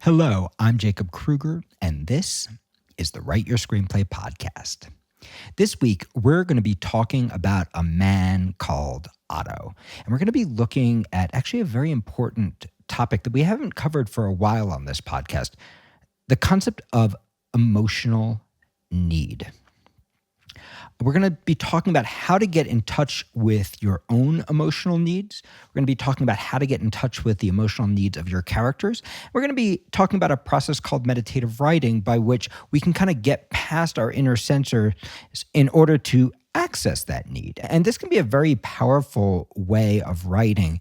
Hello, I'm Jacob Kruger, and this is the Write Your Screenplay podcast. This week, we're going to be talking about a man called Otto, and we're going to be looking at actually a very important topic that we haven't covered for a while on this podcast, the concept of emotional need. We're going to be talking about how to get in touch with your own emotional needs. We're going to be talking about how to get in touch with the emotional needs of your characters. We're going to be talking about a process called meditative writing by which we can kind of get past our inner censor in order to access that need. And this can be a very powerful way of writing,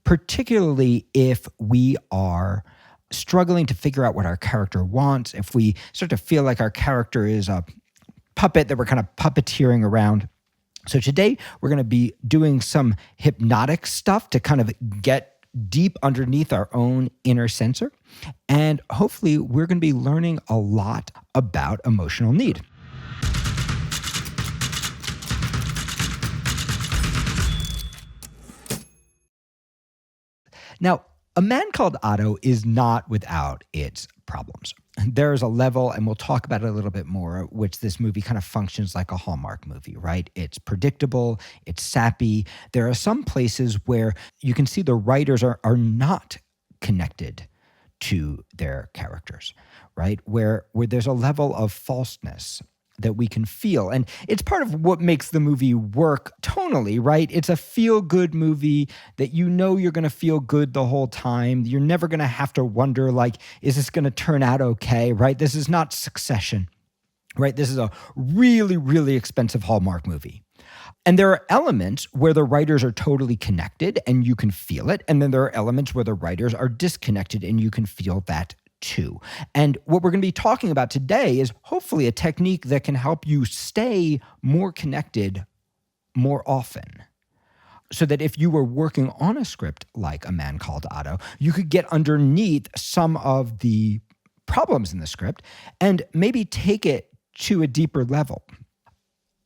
particularly if we are struggling to figure out what our character wants, if we start to feel like our character is a puppet that we're kind of puppeteering around. So today we're going to be doing some hypnotic stuff to kind of get deep underneath our own inner censor. And hopefully we're going to be learning a lot about emotional need. Now, A Man Called Otto is not without its problems. There's a level, and we'll talk about it a little bit more, which this movie kind of functions like a Hallmark movie, right? It's predictable, it's sappy. There are some places where you can see the writers are not connected to their characters, right? Where there's a level of falseness that we can feel. And it's part of what makes the movie work tonally, right? It's a feel-good movie that you know you're going to feel good the whole time. You're never going to have to wonder, like, is this going to turn out okay, right? This is not Succession, right? This is a really, really expensive Hallmark movie. And there are elements where the writers are totally connected and you can feel it. And then there are elements where the writers are disconnected and you can feel that too. And what we're going to be talking about today is hopefully a technique that can help you stay more connected more often. So that if you were working on a script like A Man Called Otto, you could get underneath some of the problems in the script and maybe take it to a deeper level.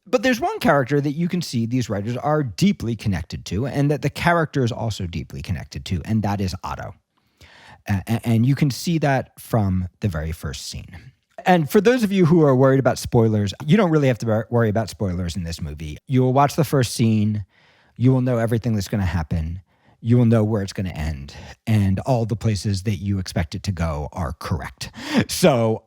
But there's one character that you can see these writers are deeply connected to, and that the character is also deeply connected to, and that is Otto. And you can see that from the very first scene. And for those of you who are worried about spoilers, you don't really have to worry about spoilers in this movie. You will watch the first scene. You will know everything that's going to happen. You will know where it's going to end. And all the places that you expect it to go are correct. So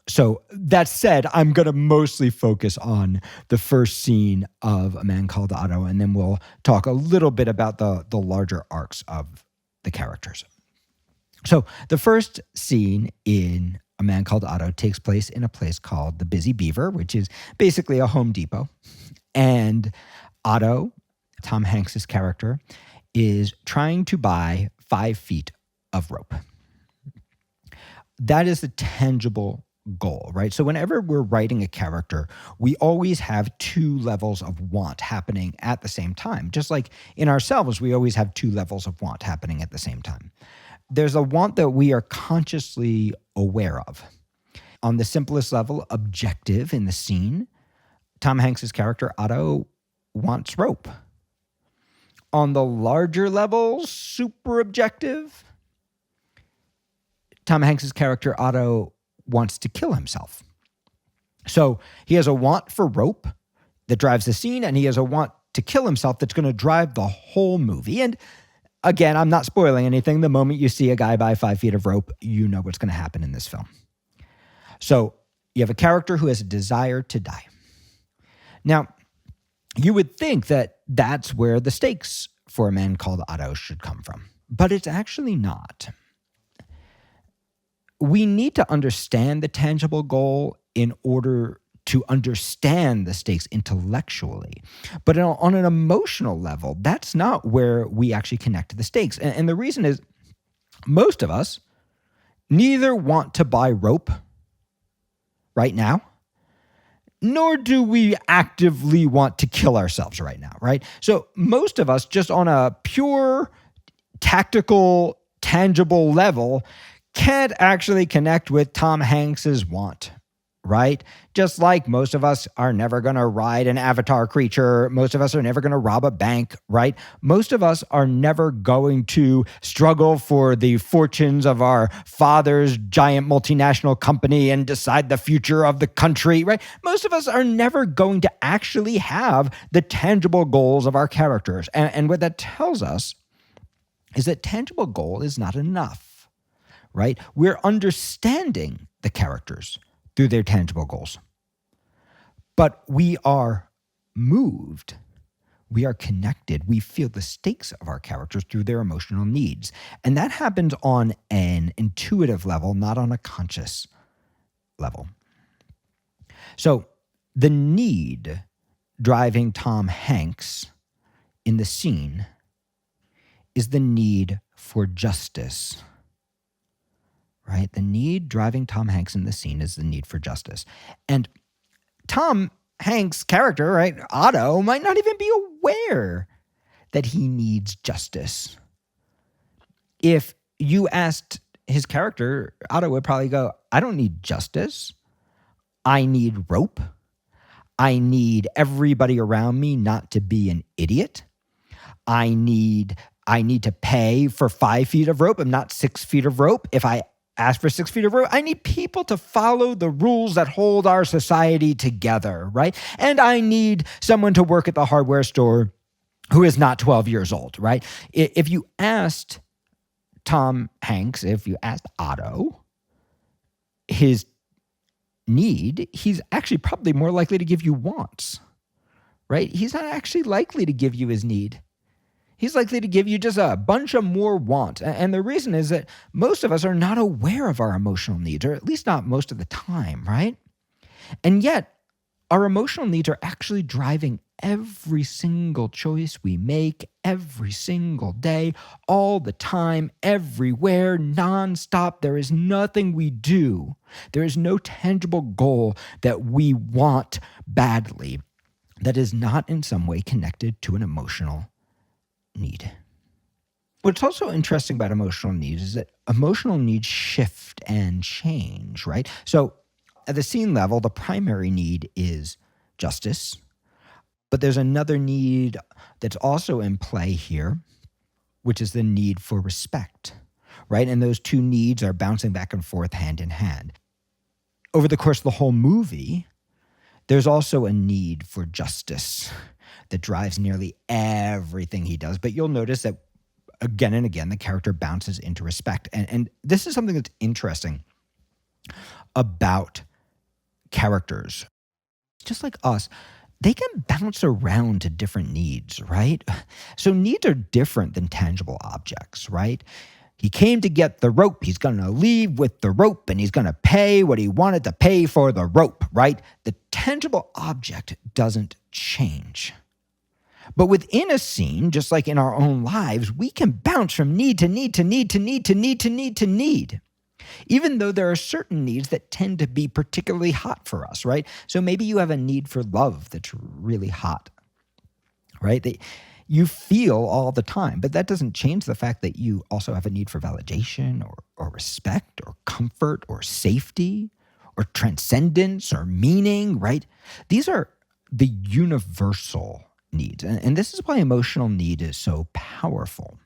that said, I'm going to mostly focus on the first scene of A Man Called Otto, and then we'll talk a little bit about the larger arcs of the characters. So the first scene in A Man Called Otto takes place in a place called the Busy Beaver, which is basically a Home Depot. And Otto, Tom Hanks's character, is trying to buy 5 feet of rope. That is the tangible goal, right? So whenever we're writing a character, we always have 2 levels of want happening at the same time. Just like in ourselves, we always have 2 levels of want happening at the same time. There's a want that we are consciously aware of. On the simplest level, objective in the scene, Tom Hanks's character, Otto, wants rope. On the larger level, super objective, Tom Hanks's character, Otto, wants to kill himself. So he has a want for rope that drives the scene, and he has a want to kill himself that's going to drive the whole movie. And again, I'm not spoiling anything. The moment you see a guy buy 5 feet of rope, you know what's going to happen in this film. So you have a character who has a desire to die. Now, you would think that that's where the stakes for A Man Called Otto should come from, but it's actually not. We need to understand the tangible goal in order to understand the stakes intellectually. But on an emotional level, that's not where we actually connect to the stakes. And the reason is most of us neither want to buy rope right now, nor do we actively want to kill ourselves right now, right? So most of us, just on a pure tactical, tangible level, can't actually connect with Tom Hanks's want right? Just like most of us are never going to ride an avatar creature, most of us are never going to rob a bank, right? Most of us are never going to struggle for the fortunes of our father's giant multinational company and decide the future of the country, right? Most of us are never going to actually have the tangible goals of our characters. And what that tells us is that tangible goal is not enough, right? We're understanding the characters through their tangible goals. But we are moved, we are connected, we feel the stakes of our characters through their emotional needs. And that happens on an intuitive level, not on a conscious level. So the need driving Tom Hanks in the scene is the need for justice. Right? The need driving Tom Hanks in the scene is the need for justice. And Tom Hanks' character, right, Otto, might not even be aware that he needs justice. If you asked his character, Otto would probably go, I don't need justice. I need rope. I need everybody around me not to be an idiot. I need to pay for 5 feet of rope and not 6 feet of rope. If I ask for 6 feet of rope, I need people to follow the rules that hold our society together, right? And I need someone to work at the hardware store who is not 12 years old, right? If you asked Tom Hanks, if you asked Otto his need, he's actually probably more likely to give you wants, right? He's not actually likely to give you his need. He's likely to give you just a bunch of more wants. And the reason is that most of us are not aware of our emotional needs, or at least not most of the time, right? And yet, our emotional needs are actually driving every single choice we make, every single day, all the time, everywhere, nonstop. There is nothing we do. There is no tangible goal that we want badly that is not in some way connected to an emotional need. What's also interesting about emotional needs is that emotional needs shift and change, right? So at the scene level, the primary need is justice, but there's another need that's also in play here, which is the need for respect, right? And those two needs are bouncing back and forth hand in hand. Over the course of the whole movie, there's also a need for justice that drives nearly everything he does. But you'll notice that again and again, the character bounces into respect. And this is something that's interesting about characters. Just like us, they can bounce around to different needs, right? So needs are different than tangible objects, right? He came to get the rope. He's going to leave with the rope, and he's going to pay what he wanted to pay for the rope, right? The tangible object doesn't change. But within a scene, just like in our own lives, we can bounce from need to need to need to need to need to need to need, even though there are certain needs that tend to be particularly hot for us, right? So maybe you have a need for love that's really hot, right? That you feel all the time, but that doesn't change the fact that you also have a need for validation or respect or comfort or safety or transcendence or meaning, right? These are the universal needs. And this is why emotional need is so powerful.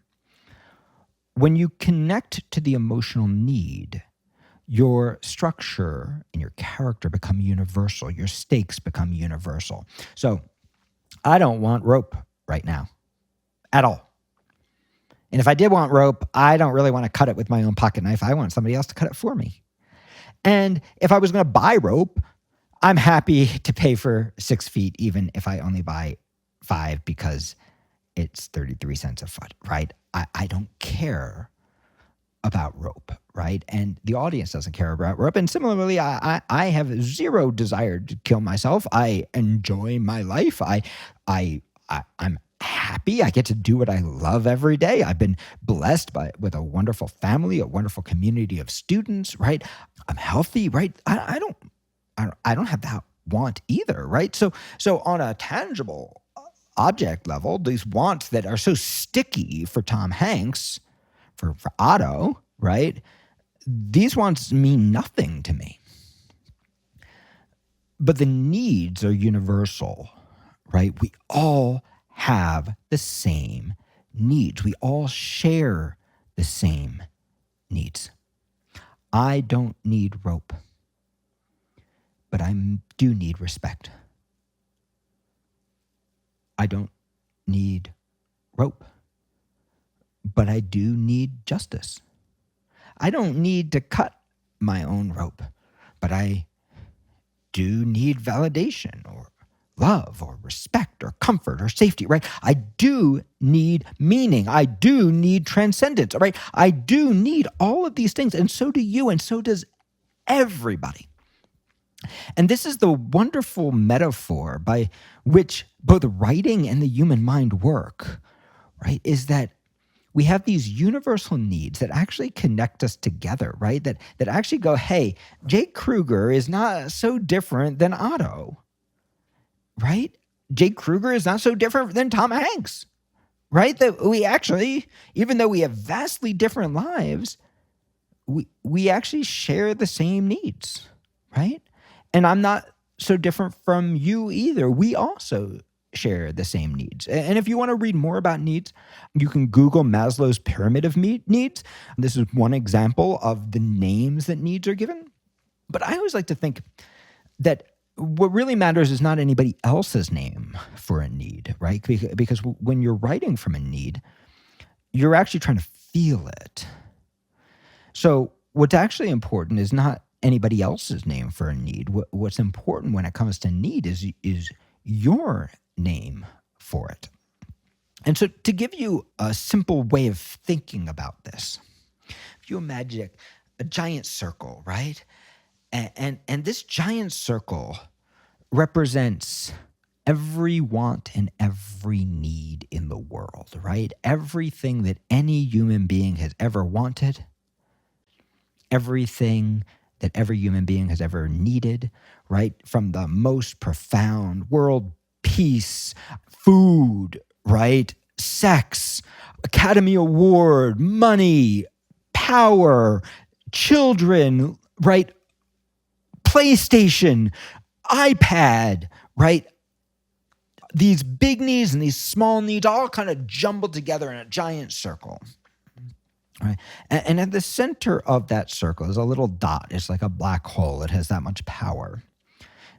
When you connect to the emotional need, your structure and your character become universal. Your stakes become universal. So I don't want rope right now at all. And if I did want rope, I don't really want to cut it with my own pocket knife. I want somebody else to cut it for me. And if I was going to buy rope, I'm happy to pay for 6 feet, even if I only buy 5 because it's 33 cents a foot, right? I don't care about rope, right? And the audience doesn't care about rope. And similarly, I have zero desire to kill myself. I enjoy my life. I'm happy. I get to do what I love every day. I've been blessed with a wonderful family, a wonderful community of students, right? I'm healthy, right? I don't have that want either, right? So on a tangible object level, these wants that are so sticky for Tom Hanks, for Otto, right? These wants mean nothing to me. But the needs are universal, right? We all have the same needs. We all share the same needs. I don't need rope, but do need respect. I don't need rope, but I do need justice. I don't need to cut my own rope, but I do need validation or love or respect or comfort or safety, right? I do need meaning. I do need transcendence, right? I do need all of these things, and so do you, and so does everybody. And this is the wonderful metaphor by which both writing and the human mind work, right? Is that we have these universal needs that actually connect us together, right? That actually go, hey, Jake Kruger is not so different than Otto, right? Jake Kruger is not so different than Tom Hanks, right? That we actually, even though we have vastly different lives, we actually share the same needs, right? And I'm not so different from you either. We also share the same needs. And if you want to read more about needs, you can Google Maslow's pyramid of needs. This is one example of the names that needs are given. But I always like to think that what really matters is not anybody else's name for a need, right? Because when you're writing from a need, you're actually trying to feel it. So what's actually important is not anybody else's name for a need. What's important when it comes to need is your name for it. And so to give you a simple way of thinking about this, if you imagine a giant circle, right? And this giant circle represents every want and every need in the world, right? Everything that any human being has ever wanted, everything that every human being has ever needed, right? From the most profound world peace, food, right? Sex, Academy Award, money, power, children, right? PlayStation, iPad, right? These big needs and these small needs all kind of jumbled together in a giant circle. Right. And at the center of that circle is a little dot. It's like a black hole. It has that much power.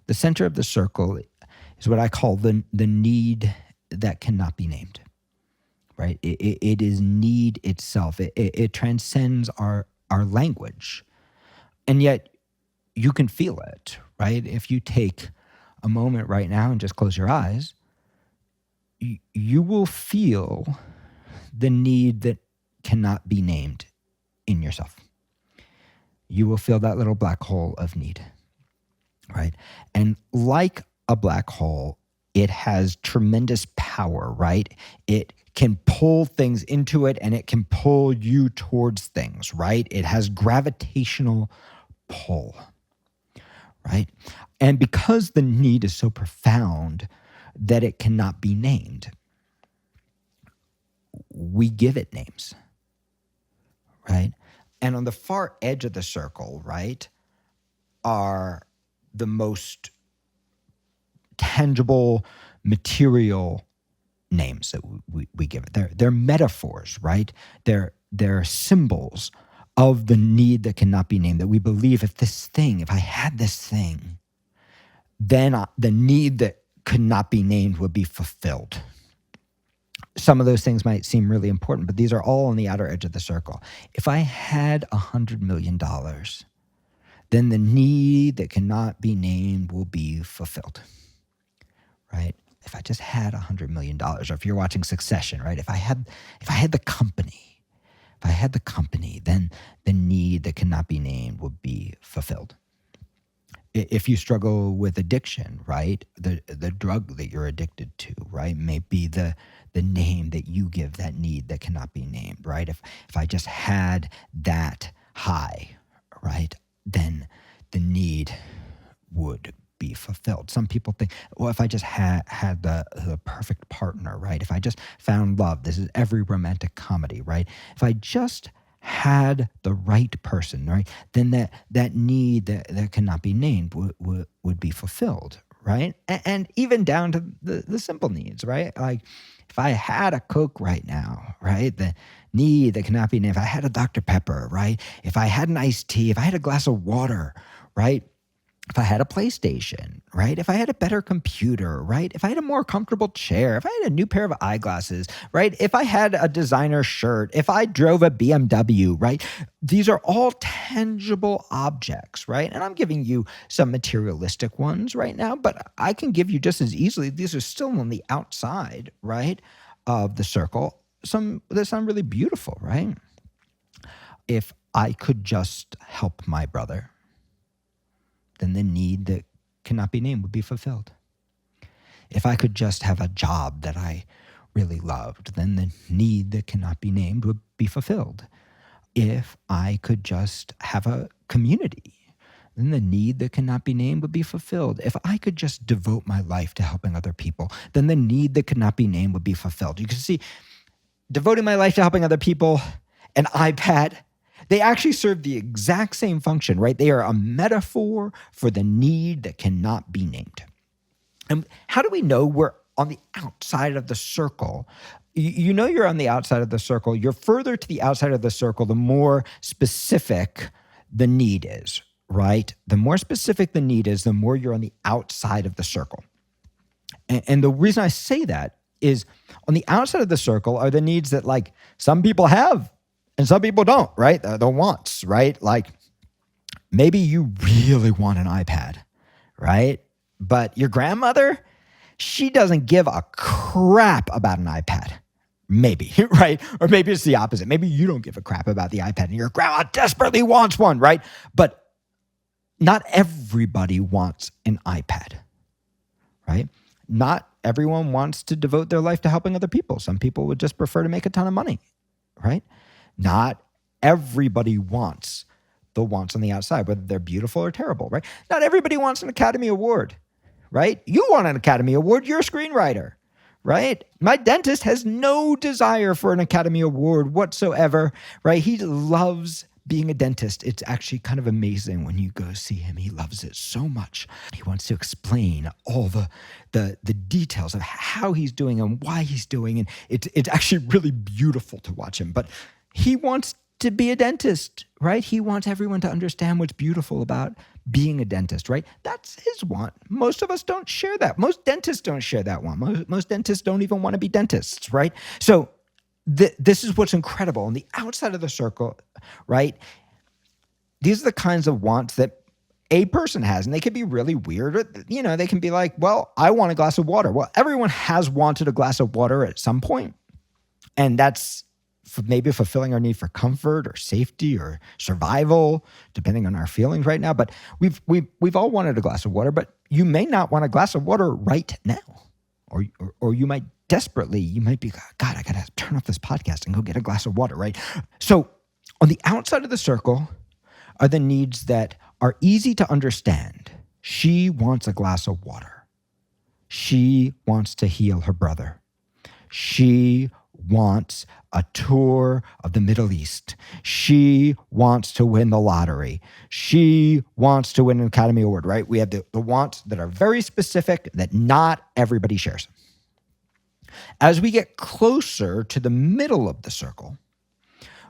The center of the circle is what I call the need that cannot be named. Right. It is need itself. It transcends our language. And yet you can feel it, right? If you take a moment right now and just close your eyes, you will feel the need that cannot be named in yourself. You will feel that little black hole of need, right? And like a black hole, it has tremendous power, right? It can pull things into it and it can pull you towards things, right? It has gravitational pull, right? And because the need is so profound that it cannot be named, we give it names. Right? And on the far edge of the circle, right, are the most tangible, material names that we give it. They're metaphors, right? They're symbols of the need that cannot be named, that we believe if I had this thing, then the need that could not be named would be fulfilled. Some of those things might seem really important, but these are all on the outer edge of the circle. If I had $100 million, then the need that cannot be named will be fulfilled, right? If I just had $100 million, or if you're watching Succession, right? If I had the company, then the need that cannot be named will be fulfilled. If you struggle with addiction, right? The drug that you're addicted to, right? May be the name that you give that need that cannot be named, right? If I just had that high, right? Then the need would be fulfilled. Some people think, well, if I just had the perfect partner, right? If I just found love, this is every romantic comedy, right? If I just had the right person, right, then that need that cannot be named would be fulfilled, right? And even down to the simple needs, right? Like if I had a Coke right now, right, the need that cannot be named. If I had a Dr. Pepper, right? If I had an iced tea, if I had a glass of water, right? If I had a PlayStation, right? If I had a better computer, right? If I had a more comfortable chair, if I had a new pair of eyeglasses, right? If I had a designer shirt, if I drove a BMW, right? These are all tangible objects, right? And I'm giving you some materialistic ones right now, but I can give you just as easily, these are still on the outside, right? Of the circle, some that sound really beautiful, right? If I could just help my brother, then the need that cannot be named would be fulfilled. If I could just have a job that I really loved, then the need that cannot be named would be fulfilled. If I could just have a community, then the need that cannot be named would be fulfilled. If I could just devote my life to helping other people, then the need that could not be named would be fulfilled. You can see, devoting my life to helping other people, an iPad, they actually serve the exact same function, right? They are a metaphor for the need that cannot be named. And how do we know we're on the outside of the circle? You know you're on the outside of the circle. You're further to the outside of the circle, the more specific the need is, right? The more specific the need is, the more you're on the outside of the circle. And the reason I say that is on the outside of the circle are the needs that like some people have and some people don't, right? The wants, right? Like maybe you really want an iPad, right? But your grandmother, she doesn't give a crap about an iPad. Maybe, right? Or maybe it's the opposite. Maybe you don't give a crap about the iPad and your grandma desperately wants one, right? But not everybody wants an iPad, right? Not everyone wants to devote their life to helping other people. Some people would just prefer to make a ton of money, right? Not everybody wants the wants on the outside, whether they're beautiful or terrible, right? Not everybody wants an Academy Award, right? You want an Academy Award, you're a screenwriter, right? My dentist has no desire for an Academy Award whatsoever, right? He loves being a dentist. It's actually kind of amazing when you go see him. He loves it so much. He wants to explain all the details of how he's doing and why he's doing, and it's actually really beautiful to watch him. But he wants to be a dentist, right? He wants everyone to understand what's beautiful about being a dentist, right? That's his want. Most of us don't share that. Most dentists don't share that want. Most dentists don't even want to be dentists, right? So this is what's incredible. On the outside of the circle, right? These are the kinds of wants that a person has, and they can be really weird. You know, they can be like, well, I want a glass of water. Well, everyone has wanted a glass of water at some point, and that's maybe fulfilling our need for comfort or safety or survival, depending on our feelings right now. But we've all wanted a glass of water, but you may not want a glass of water right now, or you might desperately, you might be, God, I gotta turn off this podcast and go get a glass of water, right? So on the outside of the circle are the needs that are easy to understand. She wants a glass of water. She wants to heal her brother. She wants a tour of the Middle East. She wants to win the lottery. She wants to win an Academy Award, right? We have the wants that are very specific that not everybody shares. As we get closer to the middle of the circle,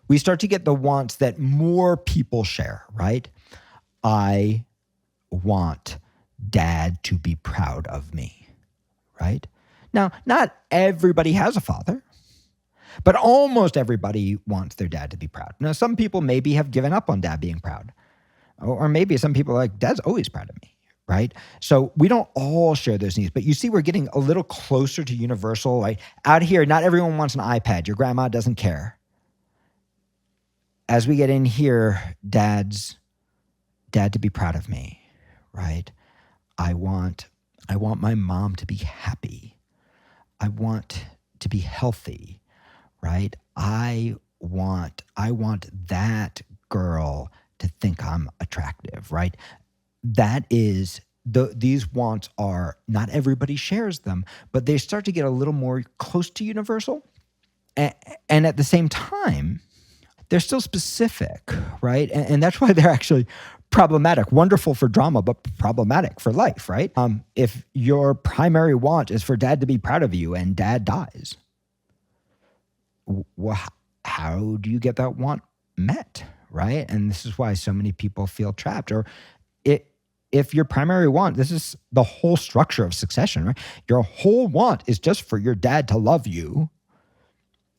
we start to get the wants that more people share, right? I want dad to be proud of me, right? Now, not everybody has a father, but almost everybody wants their dad to be proud. Now, some people maybe have given up on dad being proud, or maybe some people are like, dad's always proud of me, right? So we don't all share those needs, but you see we're getting a little closer to universal. Like out here, not everyone wants an iPad. Your grandma doesn't care. As we get in here, dad to be proud of me, right? I want my mom to be happy. I want to be healthy, right? I want that girl to think I'm attractive, right? That is, these wants are, not everybody shares them, but they start to get a little more close to universal. And at the same time, they're still specific, right? And that's why they're actually problematic, wonderful for drama, but problematic for life, right? If your primary want is for dad to be proud of you and dad dies, well, how do you get that want met, right? And this is why so many people feel trapped. Or if your primary want, this is the whole structure of succession, right? Your whole want is just for your dad to love you,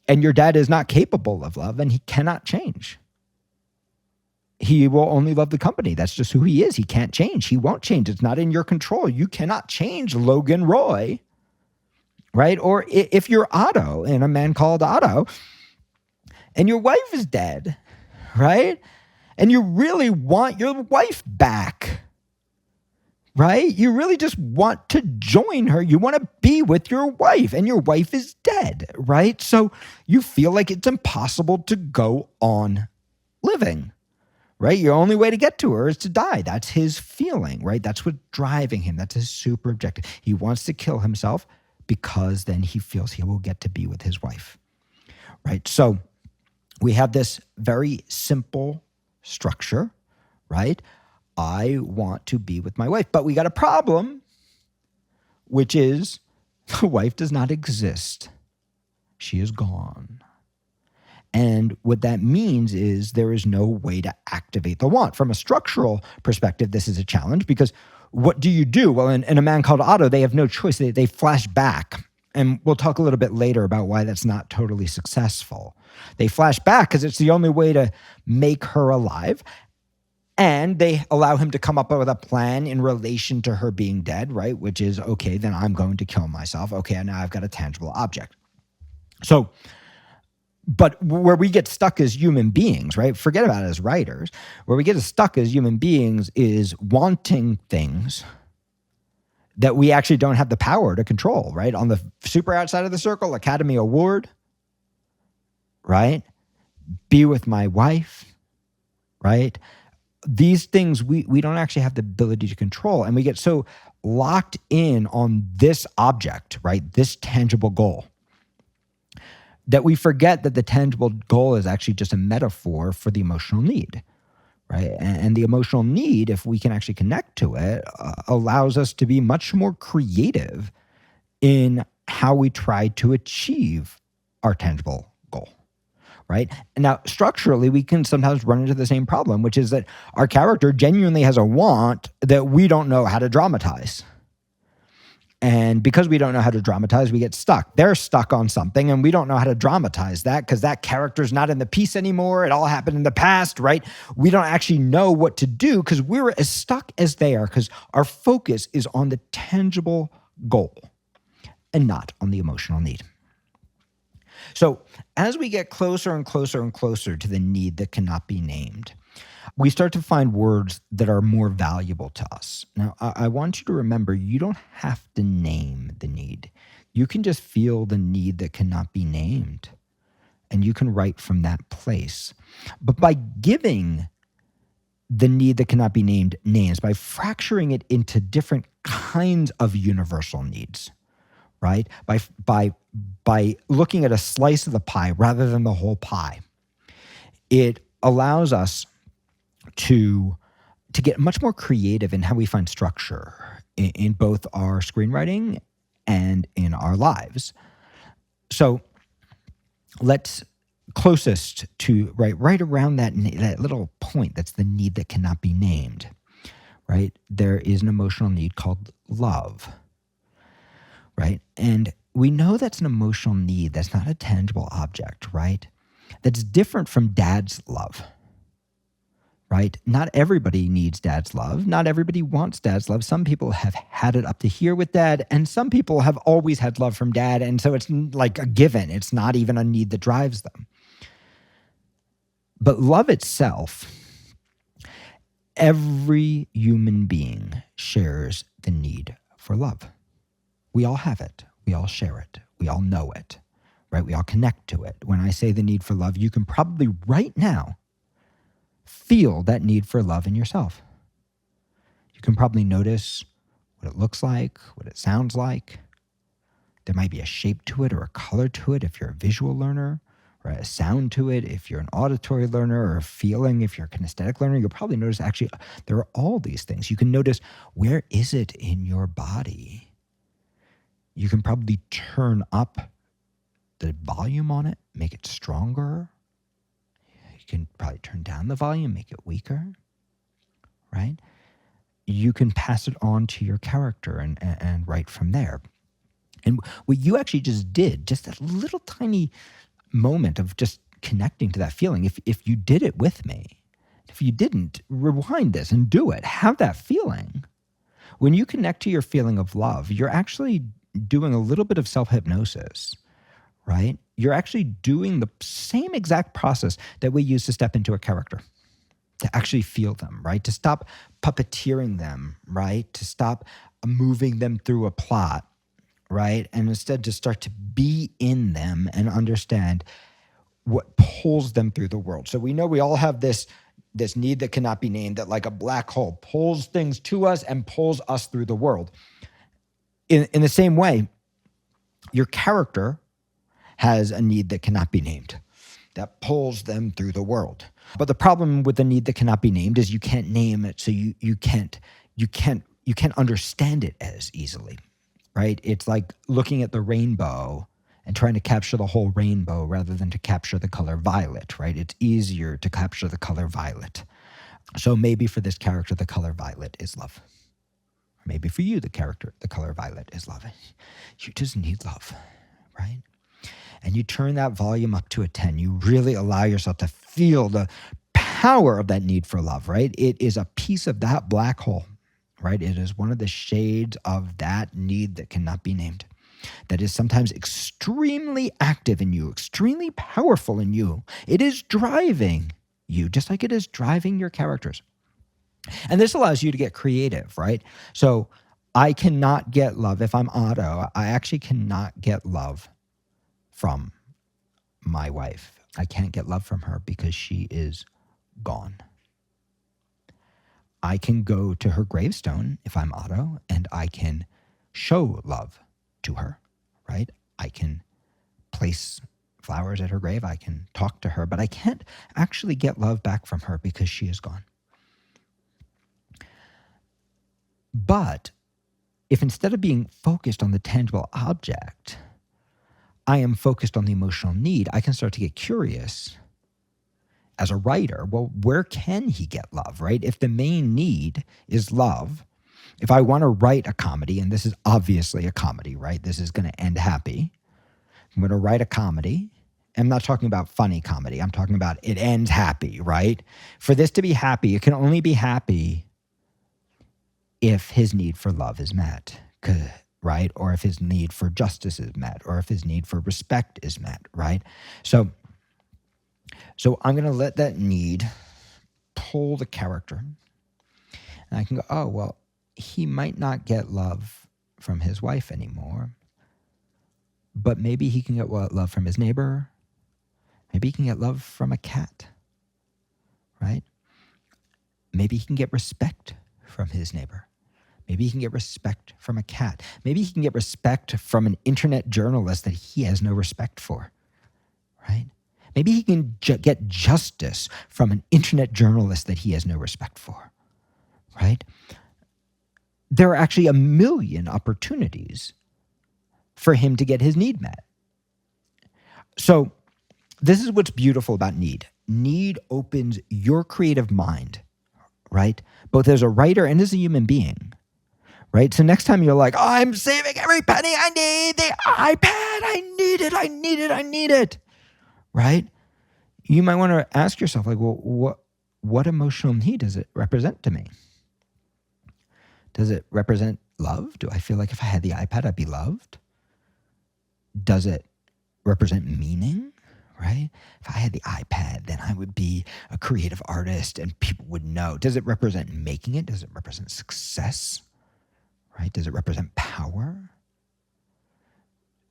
and your dad is not capable of love, and he cannot change. He will only love the company. That's just who he is. He can't change. He won't change. It's not in your control. You cannot change Logan Roy, right? Or if you're Otto in A Man Called Otto, and your wife is dead, right? And you really want your wife back, right? You really just want to join her. You want to be with your wife, and your wife is dead, right? So you feel like it's impossible to go on living, right? Your only way to get to her is to die. That's his feeling, right? That's what's driving him. That's his super objective. He wants to kill himself because then he feels he will get to be with his wife, right? So we have this very simple structure, right? I want to be with my wife, but we got a problem, which is the wife does not exist. She is gone. And what that means is there is no way to activate the want. From a structural perspective, this is a challenge because what do you do? Well, in A Man Called Otto, they have no choice. They flash back. And we'll talk a little bit later about why that's not totally successful. They flash back because it's the only way to make her alive. And they allow him to come up with a plan in relation to her being dead, right? Which is, okay, then I'm going to kill myself. Okay, now I've got a tangible object. So, but where we get stuck as human beings, right? Forget about it as writers. Where we get stuck as human beings is wanting things that we actually don't have the power to control, right? On the super outside of the circle, Academy Award, right? Be with my wife, right? These things we don't actually have the ability to control. And we get so locked in on this object, right? This tangible goal, that we forget that the tangible goal is actually just a metaphor for the emotional need, right? And the emotional need, if we can actually connect to it, allows us to be much more creative in how we try to achieve our tangible goal, right? And now, structurally, we can sometimes run into the same problem, which is that our character genuinely has a want that we don't know how to dramatize. And because we don't know how to dramatize, we get stuck. They're stuck on something, and we don't know how to dramatize that because that character's not in the piece anymore. It all happened in the past, right? We don't actually know what to do because we're as stuck as they are because our focus is on the tangible goal and not on the emotional need. So as we get closer and closer and closer to the need that cannot be named, we start to find words that are more valuable to us. Now, I want you to remember, you don't have to name the need. You can just feel the need that cannot be named, and you can write from that place. But by giving the need that cannot be named names, by fracturing it into different kinds of universal needs, right? By looking at a slice of the pie rather than the whole pie, it allows us to get much more creative in how we find structure in both our screenwriting and in our lives. So let's closest to right around that little point, that's the need that cannot be named, right? There is an emotional need called love, right? And we know that's an emotional need. That's not a tangible object, right? That's different from dad's love, right? Not everybody needs dad's love. Not everybody wants dad's love. Some people have had it up to here with dad, and some people have always had love from dad, and so it's like a given. It's not even a need that drives them. But love itself, every human being shares the need for love. We all have it. We all share it. We all know it, right? We all connect to it. When I say the need for love, you can probably right now feel that need for love in yourself. You can probably notice what it looks like, what it sounds like. There might be a shape to it or a color to it if you're a visual learner, or a sound to it. If you're an auditory learner, or a feeling, if you're a kinesthetic learner, you'll probably notice actually there are all these things. You can notice, where is it in your body? You can probably turn up the volume on it, make it stronger. You can probably turn down the volume, make it weaker, right? You can pass it on to your character and write from there. And what you actually just did, just that little tiny moment of just connecting to that feeling, if you did it with me, if you didn't, rewind this and do it. Have that feeling. When you connect to your feeling of love, you're actually doing a little bit of self-hypnosis, right? You're actually doing the same exact process that we use to step into a character, to actually feel them, right? To stop puppeteering them, right? To stop moving them through a plot, right? And instead to start to be in them and understand what pulls them through the world. So we know we all have this need that cannot be named, that like a black hole pulls things to us and pulls us through the world. In the same way, your character has a need that cannot be named, that pulls them through the world. But the problem with the need that cannot be named is you can't name it, so you can't understand it as easily, right? It's like looking at the rainbow and trying to capture the whole rainbow rather than to capture the color violet, right? It's easier to capture the color violet. So maybe for this character, the color violet is love. Or maybe for you, the color violet is love. You just need love, right? And you turn that volume up to a 10. You really allow yourself to feel the power of that need for love, right? It is a piece of that black hole, right? It is one of the shades of that need that cannot be named, that is sometimes extremely active in you, extremely powerful in you. It is driving you, just like it is driving your characters. And this allows you to get creative, right? So I cannot get love. If I'm Otto, I actually cannot get love from my wife. I can't get love from her because she is gone. I can go to her gravestone if I'm Otto, and I can show love to her, right? I can place flowers at her grave. I can talk to her, but I can't actually get love back from her because she is gone. But if instead of being focused on the tangible object, I am focused on the emotional need, I can start to get curious as a writer. Well, where can he get love, right? If the main need is love, if I want to write a comedy, and this is obviously a comedy, right? This is going to end happy. I'm going to write a comedy. I'm not talking about funny comedy. I'm talking about it ends happy, right? For this to be happy, it can only be happy if his need for love is met, right? Or if his need for justice is met, or if his need for respect is met, right? So I'm going to let that need pull the character. And I can go, oh, well, he might not get love from his wife anymore, but maybe he can get love from his neighbor. Maybe he can get love from a cat, right? Maybe he can get respect from his neighbor. Maybe he can get respect from a cat. Maybe he can get respect from an internet journalist that he has no respect for, right? Maybe he can get justice from an internet journalist that he has no respect for, right? There are actually a million opportunities for him to get his need met. So this is what's beautiful about need. Need opens your creative mind, right? Both as a writer and as a human being, right? So next time you're like, oh, I'm saving every penny, I need the iPad, I need it, right? You might want to ask yourself, like, well, what emotional need does it represent to me? Does it represent love? Do I feel like if I had the iPad, I'd be loved? Does it represent meaning, right? If I had the iPad, then I would be a creative artist and people would know. Does it represent making it? Does it represent success, right? Does it represent power?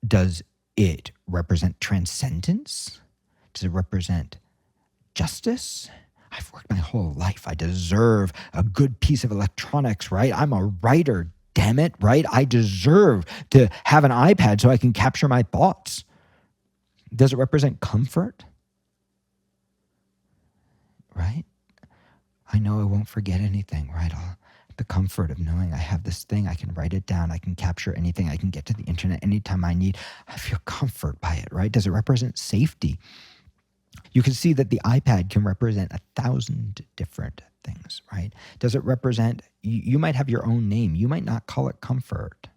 Does it represent transcendence? Does it represent justice? I've worked my whole life. I deserve a good piece of electronics, right? I'm a writer, damn it, right? I deserve to have an iPad so I can capture my thoughts, Does it represent comfort? Right? I know I won't forget anything, right? The comfort of knowing I have this thing, I can write it down, I can capture anything, I can get to the internet anytime I need. I feel comfort by it, right? Does it represent safety? You can see that the iPad can represent 1,000 different things, right? Does it represent, you might have your own name. You might not call it comfort,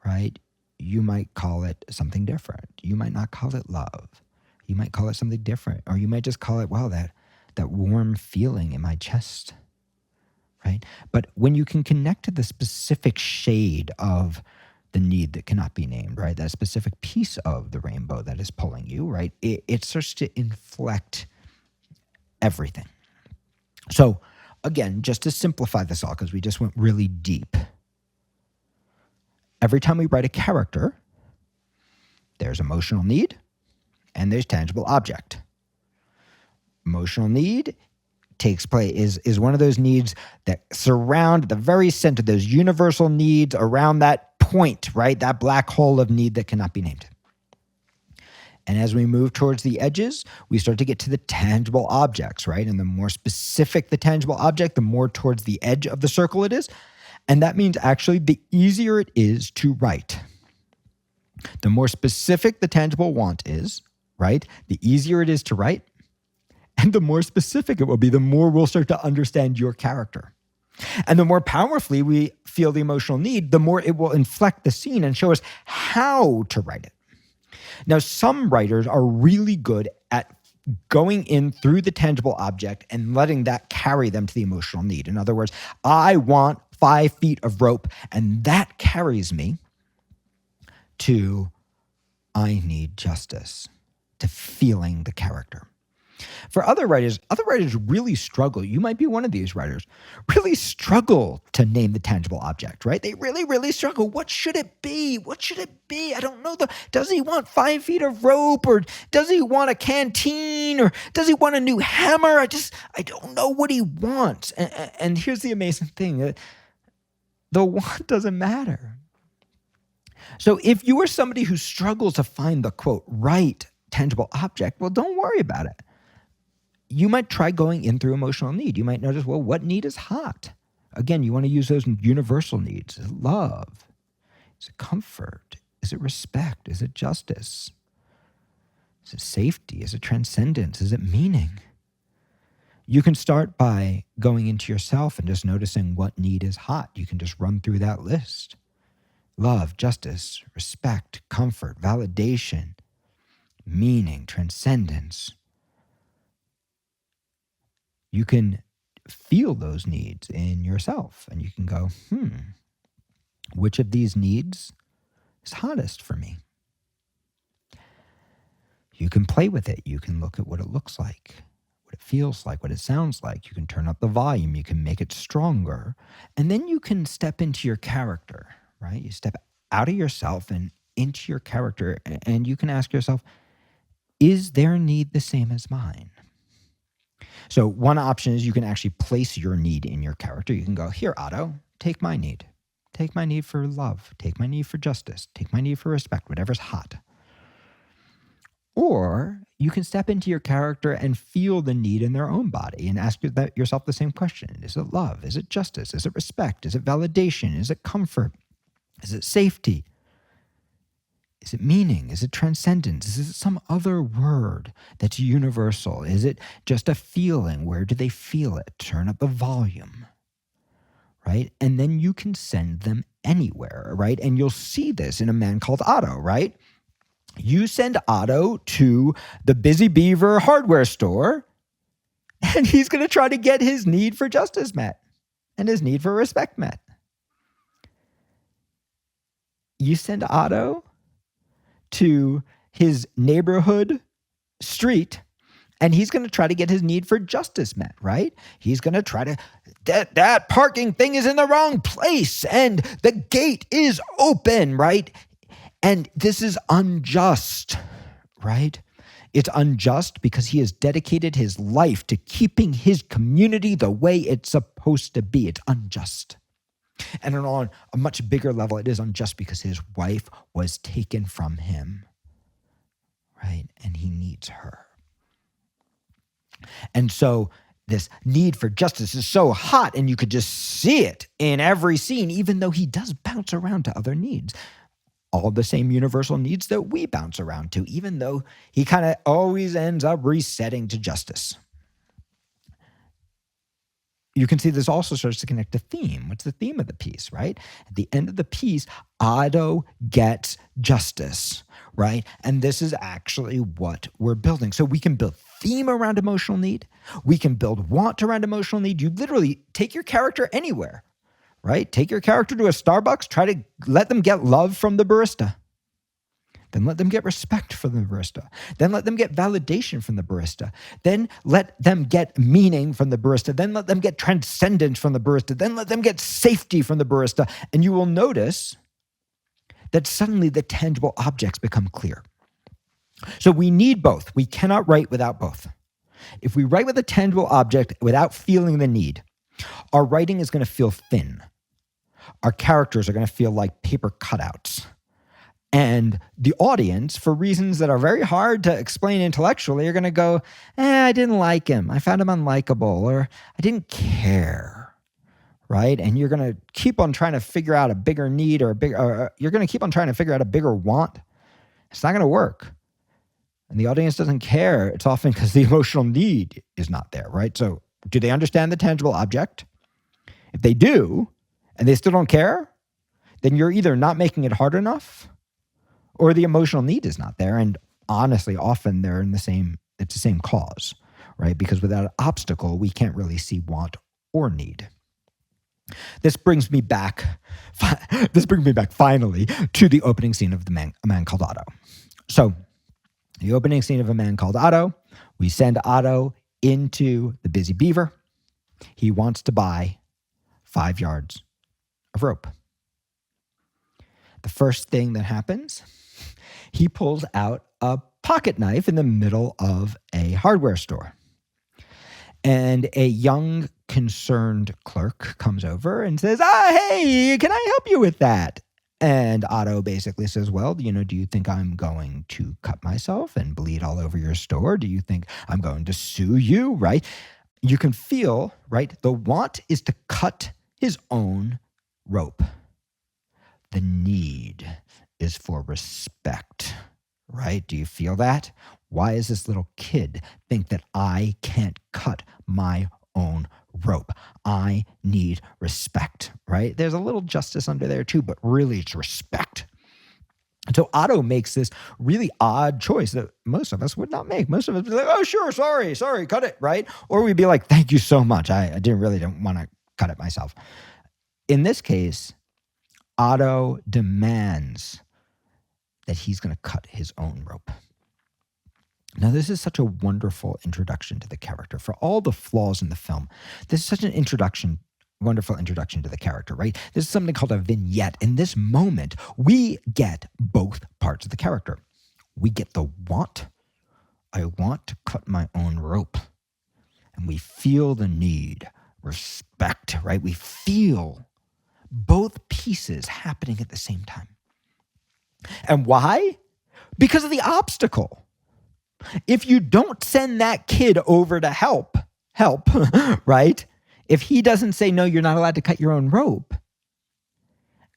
right? You might call it something different. You might not call it love. You might call it something different. Or you might just call it, wow, that warm feeling in my chest, right? But when you can connect to the specific shade of the need that cannot be named, right? That specific piece of the rainbow that is pulling you, right? It starts to inflect everything. So again, just to simplify this all, because we just went really deep. Every time we write a character, there's emotional need and there's tangible object. Emotional need takes place is one of those needs that surround the very center, those universal needs around that point, right? That black hole of need that cannot be named. And as we move towards the edges, we start to get to the tangible objects, right? And the more specific the tangible object, the more towards the edge of the circle it is. And that means actually the easier it is to write. The more specific the tangible want is, right? The easier it is to write. And the more specific it will be, the more we'll start to understand your character. And the more powerfully we feel the emotional need, the more it will inflect the scene and show us how to write it. Now, some writers are really good at going in through the tangible object and letting that carry them to the emotional need. In other words, I want 5 feet of rope, and that carries me to I need justice, to feeling the character. For other writers really struggle. You might be one of these writers, really struggle to name the tangible object, right? They really, really struggle. What should it be? What should it be? I don't know. Does he want 5 feet of rope, or does he want a canteen, or does he want a new hammer? I don't know what he wants. And here's the amazing thing. The want doesn't matter. So if you are somebody who struggles to find the, quote, right tangible object, well, don't worry about it. You might try going in through emotional need. You might notice, well, what need is hot? Again, you want to use those universal needs. Is it love? Is it comfort? Is it respect? Is it justice? Is it safety? Is it transcendence? Is it meaning? You can start by going into yourself and just noticing what need is hot. You can just run through that list. Love, justice, respect, comfort, validation, meaning, transcendence. You can feel those needs in yourself, and you can go, which of these needs is hottest for me? You can play with it. You can look at what it looks like, what it feels like, what it sounds like. You can turn up the volume. You can make it stronger. And then you can step into your character, right? You step out of yourself and into your character, and you can ask yourself, is their need the same as mine? So one option is you can actually place your need in your character. You can go, here, Otto, take my need. Take my need for love. Take my need for justice. Take my need for respect, whatever's hot. Or you can step into your character and feel the need in their own body and ask yourself the same question. Is it love? Is it justice? Is it respect? Is it validation? Is it comfort? Is it safety? Is it meaning? Is it transcendence? Is it some other word that's universal? Is it just a feeling? Where do they feel it? Turn up the volume, right? And then you can send them anywhere, right? And you'll see this in A Man Called Otto, right? You send Otto to the Busy Beaver hardware store, and he's going to try to get his need for justice met and his need for respect met. You send Otto to his neighborhood street, and he's going to try to get his need for justice met, right? He's going to try to, that parking thing is in the wrong place, and the gate is open, right? And this is unjust, right? It's unjust because he has dedicated his life to keeping his community the way it's supposed to be. It's unjust. And on a much bigger level, it is unjust because his wife was taken from him, right? And he needs her. And so this need for justice is so hot, and you could just see it in every scene, even though he does bounce around to other needs. All the same universal needs that we bounce around to, even though he kind of always ends up resetting to justice. You can see this also starts to connect to theme. What's the theme of the piece, right? At the end of the piece, Otto gets justice, right? And this is actually what we're building. So we can build theme around emotional need. We can build want around emotional need. You literally take your character anywhere, right? Take your character to a Starbucks, try to let them get love from the barista. Then let them get respect from the barista. Then let them get validation from the barista. Then let them get meaning from the barista. Then let them get transcendence from the barista. Then let them get safety from the barista. And you will notice that suddenly the tangible objects become clear. So we need both. We cannot write without both. If we write with a tangible object without feeling the need, our writing is going to feel thin. Our characters are going to feel like paper cutouts. And the audience, for reasons that are very hard to explain intellectually, are going to go, I didn't like him. I found him unlikable, or I didn't care, right? And you're going to keep on trying to figure out a bigger need, or you're going to keep on trying to figure out a bigger want. It's not going to work. And the audience doesn't care. It's often because the emotional need is not there, right? So do they understand the tangible object? If they do, and they still don't care, then you're either not making it hard enough, or the emotional need is not there. And honestly, often they're it's the same cause, right? Because without an obstacle, we can't really see want or need. This brings me back finally to the opening scene of A Man Called Otto. So the opening scene of A Man Called Otto, we send Otto into the Busy Beaver. He wants to buy 5 yards of rope. The first thing that happens, he pulls out a pocket knife in the middle of a hardware store. And a young, concerned clerk comes over and says, hey, can I help you with that? And Otto basically says, well, do you think I'm going to cut myself and bleed all over your store? Do you think I'm going to sue you, right? You can feel, right, the want is to cut his own rope. The need is for respect, right? Do you feel that? Why does this little kid think that I can't cut my own rope? I need respect, right? There's a little justice under there too, but really it's respect. And so Otto makes this really odd choice that most of us would not make. Most of us would be like, oh, sure, sorry, cut it, right? Or we'd be like, thank you so much. I don't want to cut it myself. In this case, Otto demands that he's going to cut his own rope. Now, this is such a wonderful introduction to the character. For all the flaws in the film, this is such an wonderful introduction to the character, right? This is something called a vignette. In this moment, we get both parts of the character. We get the want. I want to cut my own rope. And we feel the need, respect, right? We feel both pieces happening at the same time. And why? Because of the obstacle. If you don't send that kid over to help, right? If he doesn't say, no, you're not allowed to cut your own rope,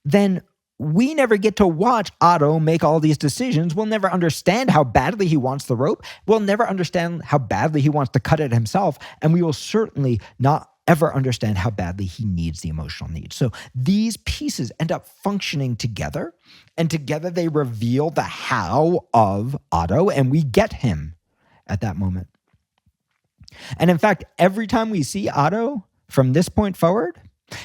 then we never get to watch Otto make all these decisions. We'll never understand how badly he wants the rope. We'll never understand how badly he wants to cut it himself. And we will certainly not ever understand how badly he needs the emotional need. So these pieces end up functioning together, and together they reveal the how of Otto, and we get him at that moment. And in fact, every time we see Otto from this point forward,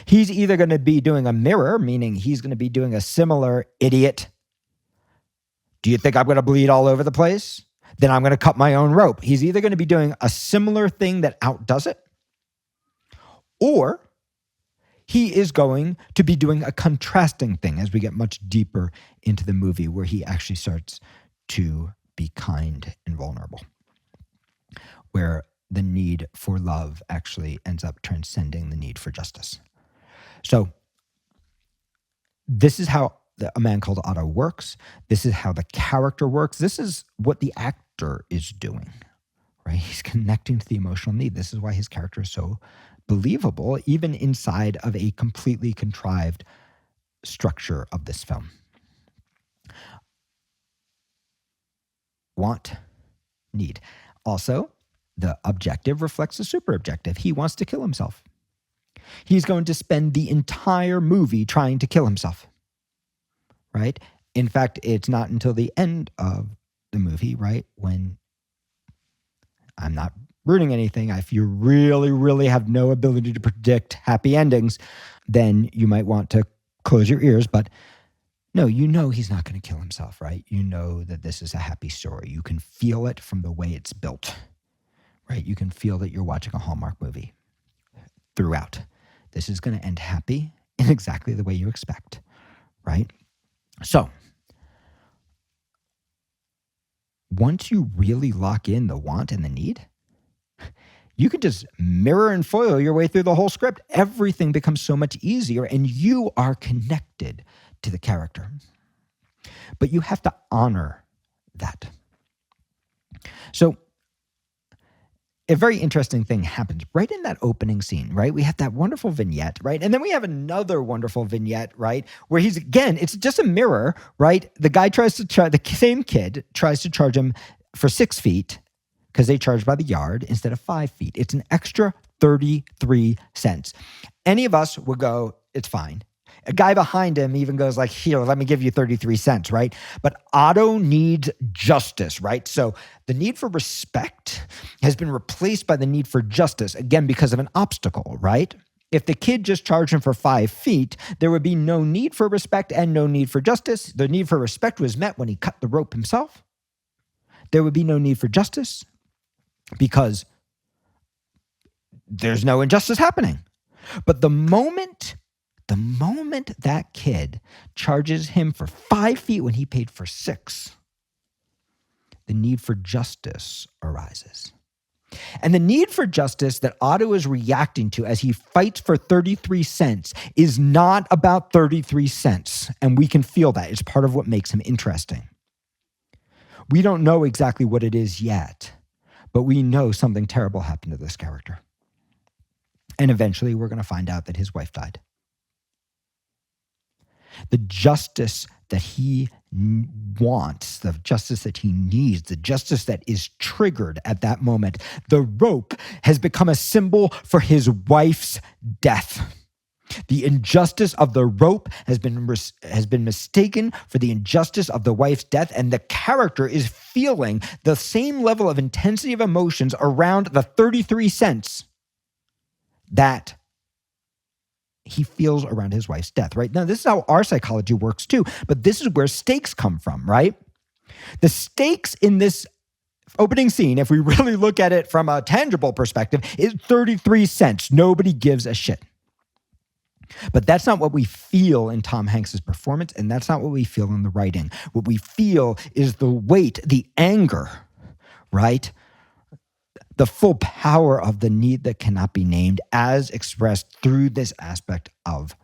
he's either going to be doing a mirror, meaning he's going to be doing a similar idiot. Do you think I'm going to bleed all over the place? Then I'm going to cut my own rope. He's either going to be doing a similar thing that outdoes it, or he is going to be doing a contrasting thing as we get much deeper into the movie, where he actually starts to be kind and vulnerable, where the need for love actually ends up transcending the need for justice. So this is how A Man Called Otto works. This is how the character works. This is what the actor is doing, right? He's connecting to the emotional need. This is why his character is so believable, even inside of a completely contrived structure of this film. Want, need. Also, the objective reflects the super objective. He wants to kill himself. He's going to spend the entire movie trying to kill himself, right? In fact, it's not until the end of the movie, right, when I'm not ruining anything. If you really, really have no ability to predict happy endings, then you might want to close your ears. But no, you know he's not going to kill himself, right? You know that this is a happy story. You can feel it from the way it's built, right? You can feel that you're watching a Hallmark movie throughout. This is going to end happy in exactly the way you expect, right? So, once you really lock in the want and the need, you can just mirror and foil your way through the whole script. Everything becomes so much easier, and you are connected to the character. But you have to honor that. So, a very interesting thing happens right in that opening scene, right? We have that wonderful vignette, right? And then we have another wonderful vignette, right? Where he's, again, it's just a mirror, right? The guy the same kid tries to charge him for 6 feet because they charge by the yard instead of 5 feet. It's an extra 33 cents. Any of us would go, it's fine. A guy behind him even goes like, here, let me give you 33 cents, right? But Otto needs justice, right? So the need for respect has been replaced by the need for justice, again, because of an obstacle, right? If the kid just charged him for 5 feet, there would be no need for respect and no need for justice. The need for respect was met when he cut the rope himself. There would be no need for justice because there's no injustice happening. But the moment that kid charges him for 5 feet when he paid for 6, the need for justice arises. And the need for justice that Otto is reacting to as he fights for 33 cents is not about 33 cents. And we can feel that. It's part of what makes him interesting. We don't know exactly what it is yet, but we know something terrible happened to this character. And eventually we're going to find out that his wife died. The justice that he wants, the justice that he needs, the justice that is triggered at that moment, the rope has become a symbol for his wife's death. The injustice of the rope has been mistaken for the injustice of the wife's death, and the character is feeling the same level of intensity of emotions around the 33 cents that he feels around his wife's death, right? Now, this is how our psychology works too, but this is where stakes come from, right? The stakes in this opening scene, if we really look at it from a tangible perspective, is 33 cents. Nobody gives a shit. But that's not what we feel in Tom Hanks's performance, and that's not what we feel in the writing. What we feel is the weight, the anger, right? The full power of the need that cannot be named as expressed through this aspect of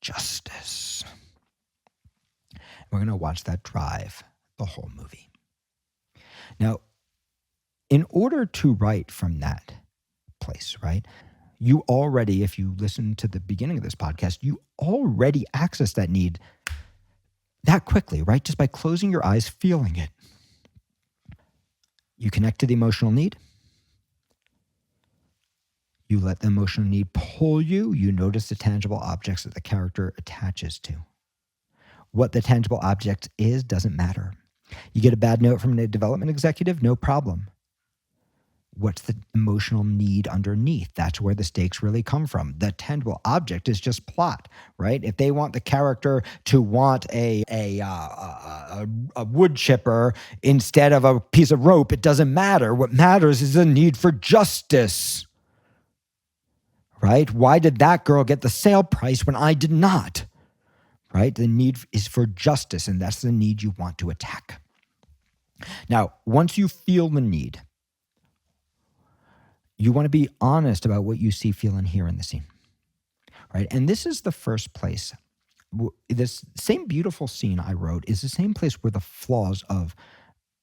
justice. We're going to watch that drive the whole movie. Now, in order to write from that place, right, you already, if you listen to the beginning of this podcast, you already access that need that quickly, right? Just by closing your eyes, feeling it. You connect to the emotional need. You let the emotional need pull you. You notice the tangible objects that the character attaches to. What the tangible object is doesn't matter. You get a bad note from a development executive, no problem. What's the emotional need underneath? That's where the stakes really come from. The tangible object is just plot, right? If they want the character to want a wood chipper instead of a piece of rope, it doesn't matter. What matters is the need for justice, right? Why did that girl get the sale price when I did not, right? The need is for justice, and that's the need you want to attack. Now, once you feel the need, you want to be honest about what you see, feel, and hear in the scene, right? And this is the first place this same beautiful scene I wrote is the same place where the flaws of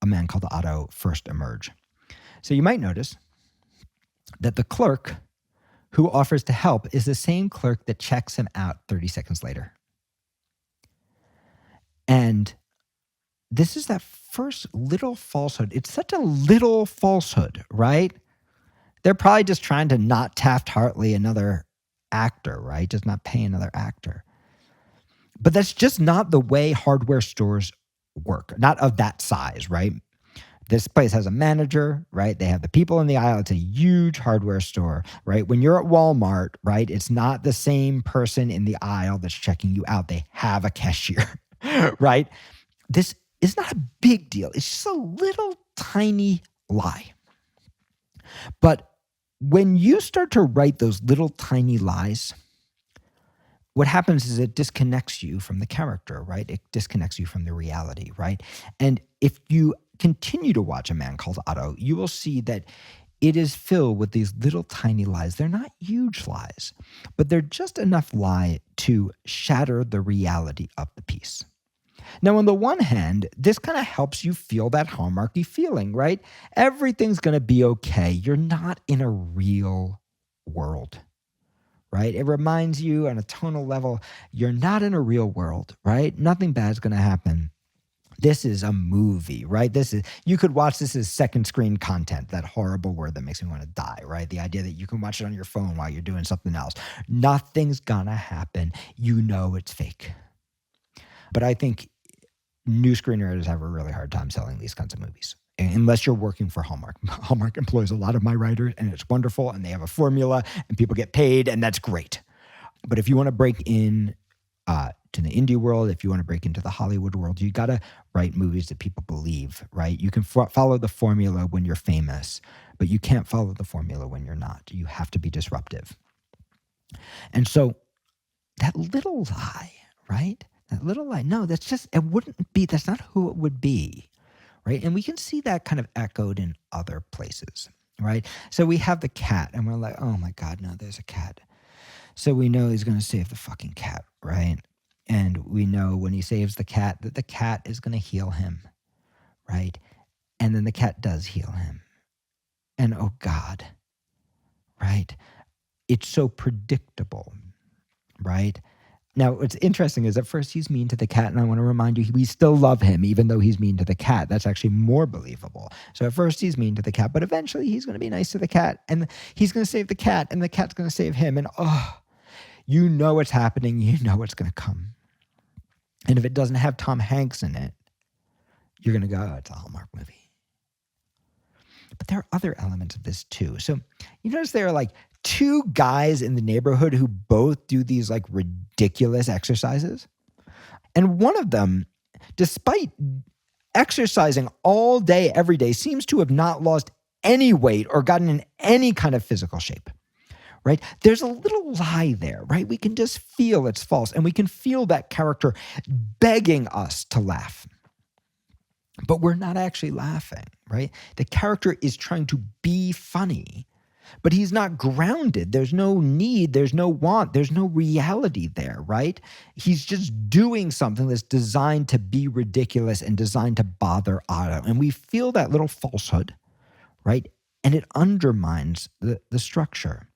A Man Called Otto first emerge. So you might notice that the clerk who offers to help is the same clerk that checks him out 30 seconds later. And this is that first little falsehood. It's such a little falsehood, right? They're probably just trying to not Taft-Hartley another actor, right? Just not pay another actor. But that's just not the way hardware stores work, not of that size, right? This place has a manager, right? They have the people in the aisle. It's a huge hardware store, right? When you're at Walmart, right, it's not the same person in the aisle that's checking you out. They have a cashier, right? This is not a big deal. It's just a little tiny lie. But when you start to write those little tiny lies, what happens is it disconnects you from the character, right? It disconnects you from the reality, right? And if you continue to watch A Man Called Otto, you will see that it is filled with these little tiny lies. They're not huge lies, but they're just enough lie to shatter the reality of the piece. Now, on the one hand, this kind of helps you feel that Hallmarky feeling, right? Everything's going to be okay. You're not in a real world, right? It reminds you on a tonal level, you're not in a real world, right? Nothing bad's going to happen. This is a movie, right? You could watch this as second screen content, that horrible word that makes me want to die, right? The idea that you can watch it on your phone while you're doing something else. Nothing's going to happen. You know it's fake. But I think new screenwriters have a really hard time selling these kinds of movies, unless you're working for Hallmark. Hallmark employs a lot of my writers, and it's wonderful, and they have a formula, and people get paid, and that's great. But if you want to break in to the indie world, if you want to break into the Hollywood world, you got to write movies that people believe, right? You can follow the formula when you're famous, but you can't follow the formula when you're not. You have to be disruptive. And so that little lie, right? That little lie, no, that's not who it would be, right? And we can see that kind of echoed in other places, right? So we have the cat, and we're like, oh my God, no, there's a cat. So we know he's going to save the fucking cat, right? And we know when he saves the cat that the cat is going to heal him, right? And then the cat does heal him. And oh God, right? It's so predictable, right? Now, what's interesting is at first he's mean to the cat, and I want to remind you, we still love him, even though he's mean to the cat. That's actually more believable. So at first he's mean to the cat, but eventually he's going to be nice to the cat, and he's going to save the cat, and the cat's going to save him. And you know what's happening. You know what's going to come. And if it doesn't have Tom Hanks in it, you're going to go, oh, it's a Hallmark movie. But there are other elements of this too. So you notice there are like two guys in the neighborhood who both do these like ridiculous exercises. And one of them, despite exercising all day, every day, seems to have not lost any weight or gotten in any kind of physical shape, right? There's a little lie there, right? We can just feel it's false, and we can feel that character begging us to laugh. But we're not actually laughing, right? The character is trying to be funny, but he's not grounded. There's no need, there's no want, there's no reality there, right? He's just doing something that's designed to be ridiculous and designed to bother Otto. And we feel that little falsehood, right? And it undermines the structure.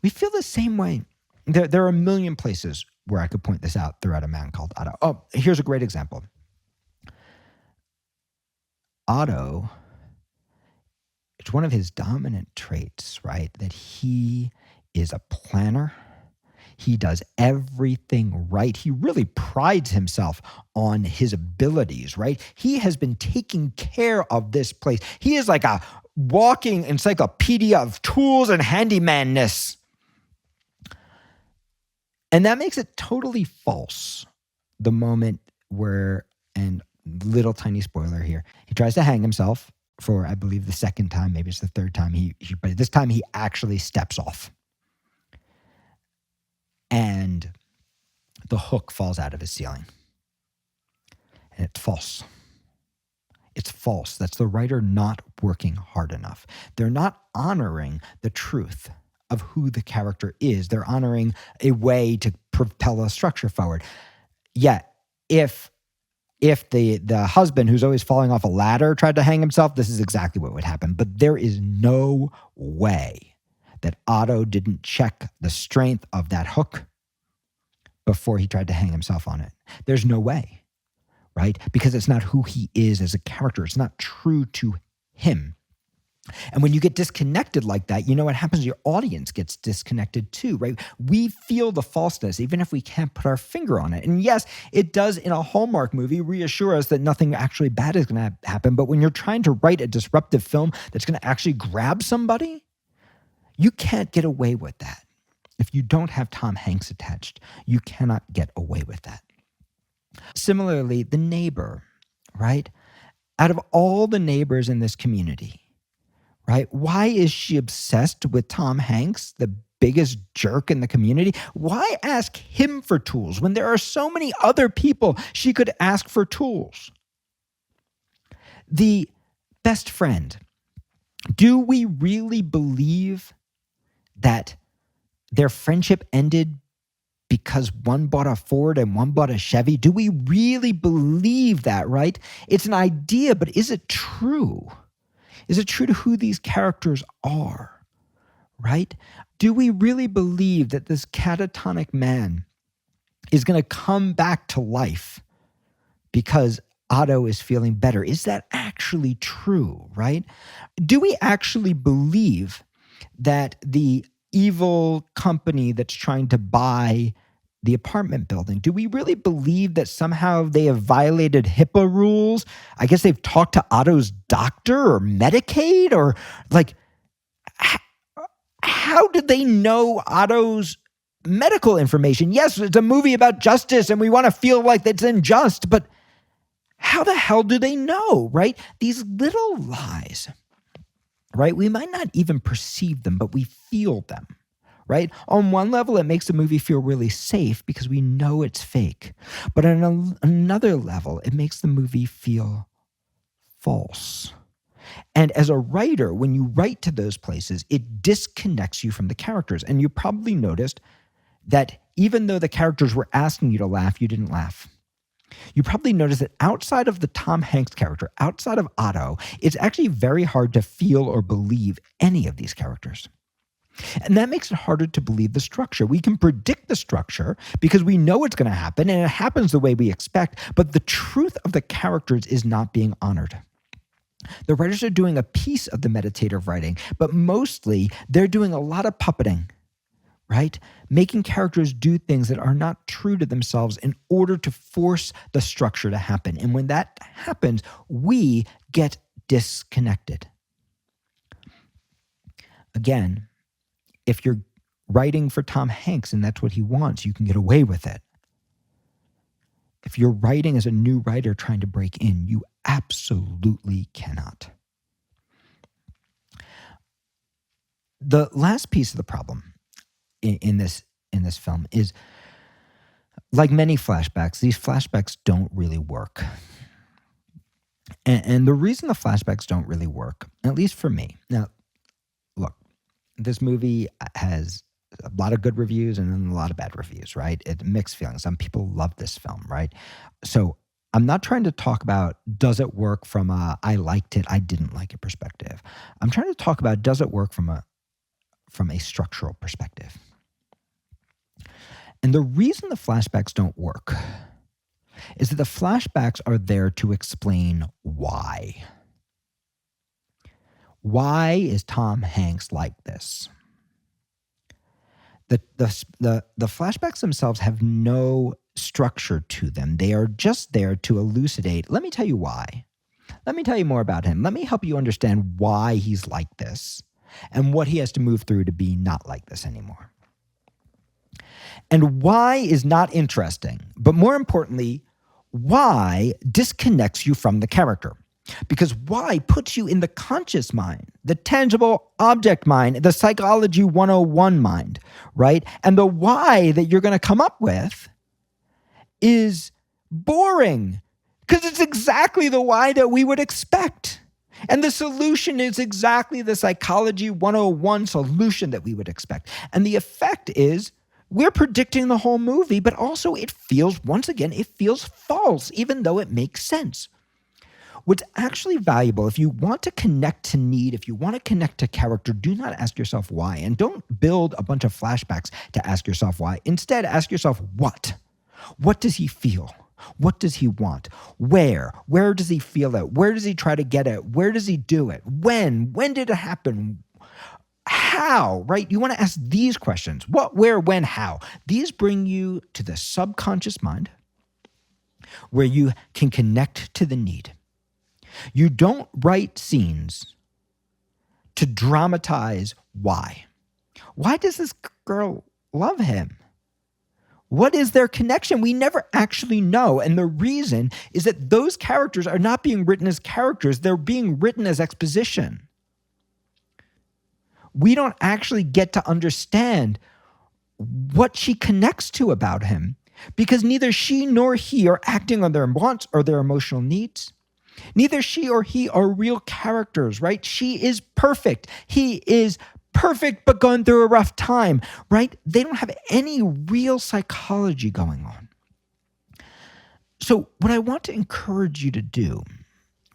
We feel the same way. There are a million places where I could point this out throughout A Man Called Otto. Oh, here's a great example. Otto, it's one of his dominant traits, right? That he is a planner. He does everything right. He really prides himself on his abilities, right? He has been taking care of this place. He is like a walking encyclopedia of tools and handymanness. And that makes it totally false the moment where, and little tiny spoiler here, he tries to hang himself for, I believe, the second time, maybe it's the third time, but this time he actually steps off. And the hook falls out of his ceiling. And it's false. It's false. That's the writer not working hard enough. They're not honoring the truth of who the character is. They're honoring a way to propel a structure forward. Yet, if the husband who's always falling off a ladder tried to hang himself, this is exactly what would happen. But there is no way that Otto didn't check the strength of that hook before he tried to hang himself on it. There's no way, right? Because it's not who he is as a character. It's not true to him. And when you get disconnected like that, you know what happens? Your audience gets disconnected too, right? We feel the falseness, even if we can't put our finger on it. And yes, it does in a Hallmark movie reassure us that nothing actually bad is going to happen. But when you're trying to write a disruptive film that's going to actually grab somebody, you can't get away with that. If you don't have Tom Hanks attached, you cannot get away with that. Similarly, the neighbor, right? Out of all the neighbors in this community, right? Why is she obsessed with Tom Hanks, the biggest jerk in the community? Why ask him for tools when there are so many other people she could ask for tools? The best friend. Do we really believe that their friendship ended because one bought a Ford and one bought a Chevy? Do we really believe that, right? It's an idea, but is it true? Is it true to who these characters are, right? Do we really believe that this catatonic man is going to come back to life because Otto is feeling better? Is that actually true, right? Do we actually believe that the evil company that's trying to buy the apartment building, do we really believe that somehow they have violated HIPAA rules? I guess they've talked to Otto's doctor or Medicaid, or like, how did they know Otto's medical information? Yes, it's a movie about justice and we want to feel like it's unjust, but how the hell do they know, right? These little lies, right? We might not even perceive them, but we feel them. Right? On one level, it makes the movie feel really safe because we know it's fake. But on another level, it makes the movie feel false. And as a writer, when you write to those places, it disconnects you from the characters. And you probably noticed that even though the characters were asking you to laugh, you didn't laugh. You probably noticed that outside of the Tom Hanks character, outside of Otto, it's actually very hard to feel or believe any of these characters. And that makes it harder to believe the structure. We can predict the structure because we know it's going to happen and it happens the way we expect, but the truth of the characters is not being honored. The writers are doing a piece of the meditative writing, but mostly they're doing a lot of puppeting, right? Making characters do things that are not true to themselves in order to force the structure to happen. And when that happens, we get disconnected. Again, if you're writing for Tom Hanks and that's what he wants, you can get away with it. If you're writing as a new writer trying to break in, you absolutely cannot. The last piece of the problem in this film is, like many flashbacks, these flashbacks don't really work. And the reason the flashbacks don't really work, at least for me, now, look, this movie has a lot of good reviews and then a lot of bad reviews, right? It's mixed feelings. Some people love this film, right? So I'm not trying to talk about does it work from a I liked it, I didn't like it perspective. I'm trying to talk about does it work from a structural perspective. And the reason the flashbacks don't work is that the flashbacks are there to explain why. Why is Tom Hanks like this? The flashbacks themselves have no structure to them. They are just there to elucidate. Let me tell you why. Let me tell you more about him. Let me help you understand why he's like this and what he has to move through to be not like this anymore. And why is not interesting, but more importantly, why disconnects you from the character. Because why puts you in the conscious mind, the tangible object mind, the psychology 101 mind, right? And the why that you're going to come up with is boring because it's exactly the why that we would expect. And the solution is exactly the psychology 101 solution that we would expect. And the effect is we're predicting the whole movie, but also it feels, once again, it feels false, even though it makes sense. What's actually valuable, if you want to connect to need, if you want to connect to character, do not ask yourself why. And don't build a bunch of flashbacks to ask yourself why. Instead, ask yourself what? What does he feel? What does he want? Where? Where does he feel it? Where does he try to get it? Where does he do it? When? When did it happen? How, right? You want to ask these questions. What, where, when, how? These bring you to the subconscious mind where you can connect to the need. You don't write scenes to dramatize why. Why does this girl love him? What is their connection? We never actually know. And the reason is that those characters are not being written as characters. They're being written as exposition. We don't actually get to understand what she connects to about him because neither she nor he are acting on their wants or their emotional needs. Neither she or he are real characters, right? She is perfect. He is perfect, but going through a rough time, right? They don't have any real psychology going on. So what I want to encourage you to do,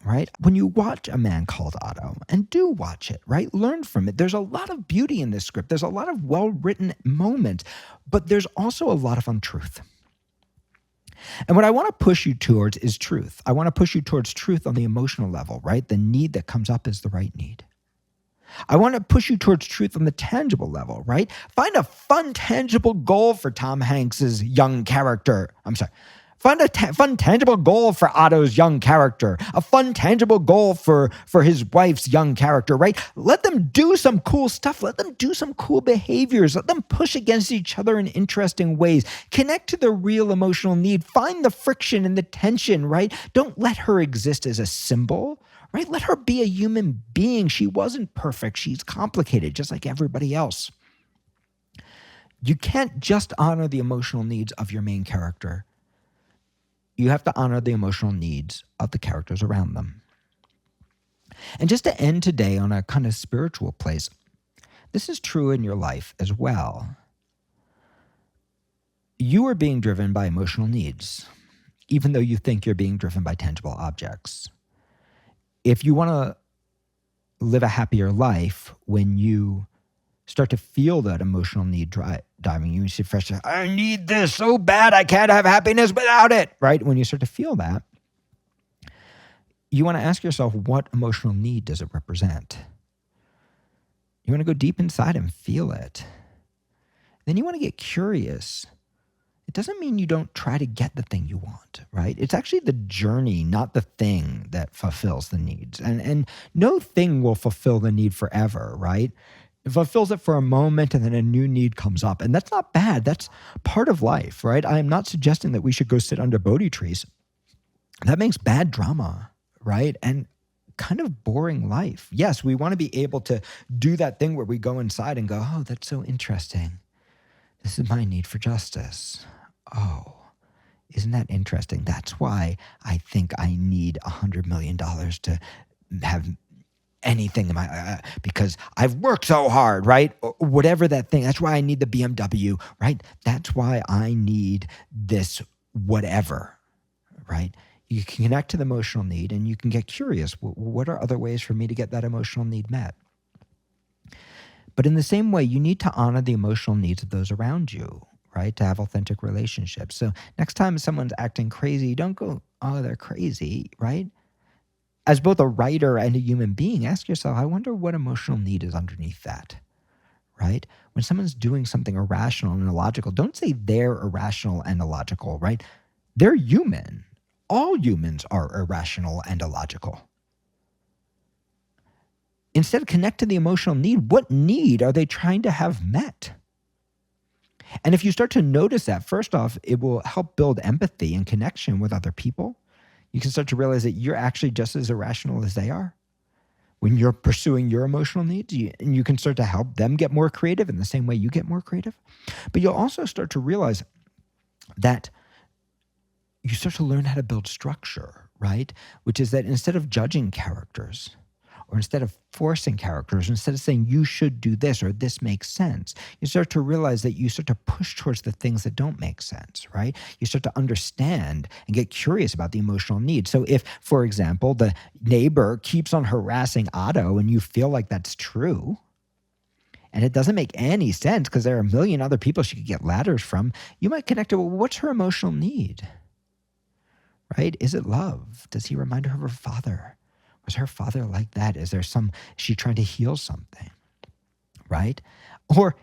right? When you watch A Man Called Otto, and do watch it, right? Learn from it. There's a lot of beauty in this script. There's a lot of well-written moments, but there's also a lot of untruth. And what I want to push you towards is truth. I want to push you towards truth on the emotional level, right? The need that comes up is the right need. I want to push you towards truth on the tangible level, right? Find a fun, tangible goal for Tom Hanks's young character. Find a fun, tangible goal for Otto's young character. A fun, tangible goal for his wife's young character, right? Let them do some cool stuff. Let them do some cool behaviors. Let them push against each other in interesting ways. Connect to the real emotional need. Find the friction and the tension, right? Don't let her exist as a symbol, right? Let her be a human being. She wasn't perfect. She's complicated, just like everybody else. You can't just honor the emotional needs of your main character. You have to honor the emotional needs of the characters around them. And just to end today on a kind of spiritual place, this is true in your life as well. You are being driven by emotional needs, even though you think you're being driven by tangible objects. If you want to live a happier life, when you start to feel that emotional need driving you, you see fresh, I need this so bad, I can't have happiness without it, right? When you start to feel that, you want to ask yourself, what emotional need does it represent? You want to go deep inside and feel it. Then you want to get curious. It doesn't mean you don't try to get the thing you want, right? It's actually the journey, not the thing, that fulfills the needs. And no thing will fulfill the need forever, right? It fulfills it for a moment and then a new need comes up. And that's not bad. That's part of life, right? I am not suggesting that we should go sit under Bodhi trees. That makes bad drama, right? And kind of boring life. Yes, we want to be able to do that thing where we go inside and go, oh, that's so interesting. This is my need for justice. Oh, isn't that interesting? That's why I think I need $100 million to have anything in my, because I've worked so hard, right? Or whatever that thing. That's why I need the BMW, right? That's why I need this whatever, right? You can connect to the emotional need and you can get curious. What are other ways for me to get that emotional need met? But in the same way, you need to honor the emotional needs of those around you, right? To have authentic relationships. So next time someone's acting crazy, don't go, oh, they're crazy, right? As both a writer and a human being, ask yourself, I wonder what emotional need is underneath that, right? When someone's doing something irrational and illogical, don't say they're irrational and illogical, right? They're human. All humans are irrational and illogical. Instead, connect to the emotional need. What need are they trying to have met? And if you start to notice that, first off, it will help build empathy and connection with other people. You can start to realize that you're actually just as irrational as they are when you're pursuing your emotional needs. And you can start to help them get more creative in the same way you get more creative. But you'll also start to realize that you start to learn how to build structure, right? Which is that instead of judging characters or instead of forcing characters, instead of saying you should do this or this makes sense, you start to realize that you start to push towards the things that don't make sense, right? You start to understand and get curious about the emotional need. So if, for example, the neighbor keeps on harassing Otto and you feel like that's true, and it doesn't make any sense because there are a million other people she could get ladders from, you might connect to, well, what's her emotional need, right? Is it love? Does he remind her of her father? Was her father like that? Is she trying to heal something, right? Or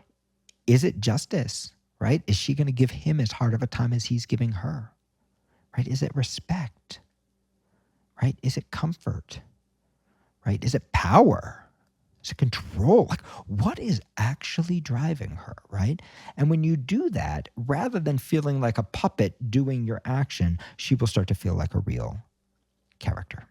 is it justice, right? Is she going to give him as hard of a time as he's giving her, right? Is it respect, right? Is it comfort, right? Is it power? Is it control? Like, what is actually driving her, right? And when you do that, rather than feeling like a puppet doing your action, she will start to feel like a real character.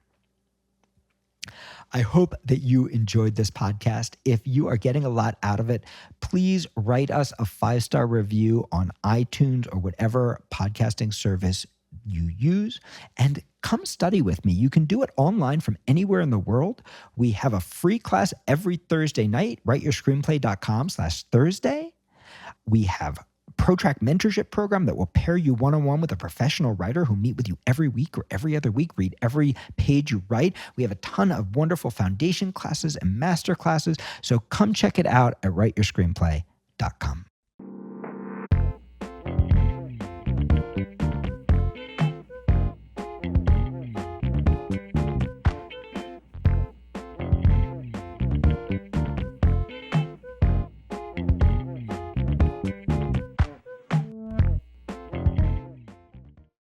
I hope that you enjoyed this podcast. If you are getting a lot out of it, please write us a 5-star review on iTunes or whatever podcasting service you use, and come study with me. You can do it online from anywhere in the world. We have a free class every Thursday night, writeyourscreenplay.com/Thursday. We have ProTrack mentorship program that will pair you one-on-one with a professional writer who meet with you every week or every other week, read every page you write. We have a ton of wonderful foundation classes and master classes. So come check it out at writeyourscreenplay.com.